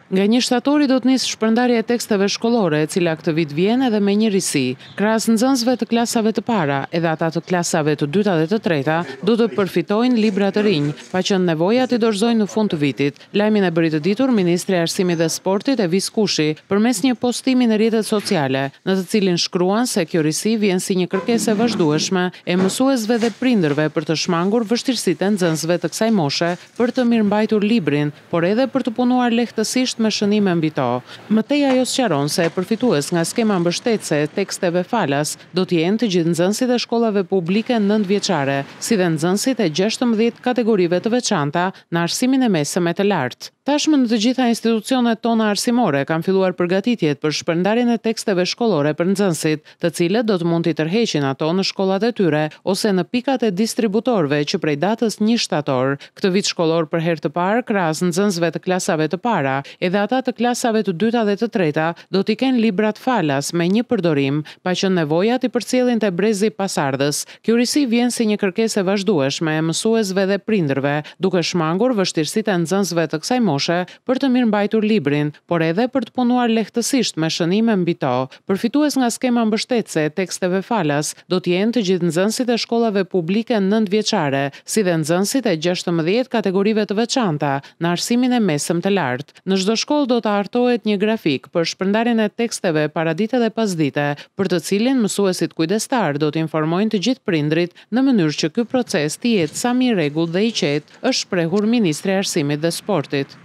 Nga 1 shtatori do të nisë shpërndarja e teksteve shkollore, e cila këtë vit vjen edhe me njëjësi. Krahas nxënësve të klasave të para, edhe ata të klasave të dyta dhe të treta, do të përfitojnë libra të rinj, pa qenë nevoja t'i dorëzojnë në fund të vitit. Lajmin e bëri të ditur Ministri i Arsimit dhe Sportit Evis Kushi përmes një postimi në rrjetet sociale, në të cilin shkruan se kjo risi vjen si një kërkesë e vazhdueshme e mësuesve dhe prindërve për të shmangur vështirësitë e nxënësve të kësaj moshe për të mirëmbajtur librin, por edhe për të punuar lehtësisht me shënime mbi to. Mëtej ajo sqaron se përfitues nga skema mbështetëse e teksteve falas do të jenë të gjithë nxënësit e shkollave publike 9 vjeçare, si dhe nxënësit e 16 kategorive të veçanta në arsimin e mesëm e të lartë. Tashmë në të gjitha institucionet tona arsimore kanë filluar përgatitjet për shpërndarjen e teksteve shkollore për nxënësit, të cilët do të mund t'i tërheqin ato në shkollat e tyre ose në pikat e distributorëve që prej datës 1 shtator. Këtë vit shkollor për herë të parë, krahas nxënësve të klasave të para, edhe ata të klasave të dyta dhe të treta do t'i kenë librat falas me një përdorim, pa qenë nevoja t'i përcjellin te brezi pasardhës. Kjo risi vjen si një kërkesë e vazhdueshme e mësuesve dhe prindërve, duke shmangur vështirësitë e nxënësve të kësaj moshe për të mirëmbajtur librin, por edhe për të punuar lehtësisht me shënime mbi to. Përfitues nga skema mbështetëse e teksteve falas do të jenë të gjithë nxënësit e shkollave publike 9 vjeçare, si dhe nxënësit e 16 kategorive të veçanta në arsimin e mesëm të lartë. Në çdo shkollë do të hartohet një grafik për shpërndarjen e teksteve paradite dhe pasdite, për të cilin mësuesit kujdestar do të informojnë të gjithë prindrit në mënyrë që ky proces të jetë sa më i rregullt dhe i qetë, është shprehur Ministri i Arsimit dhe Sportit.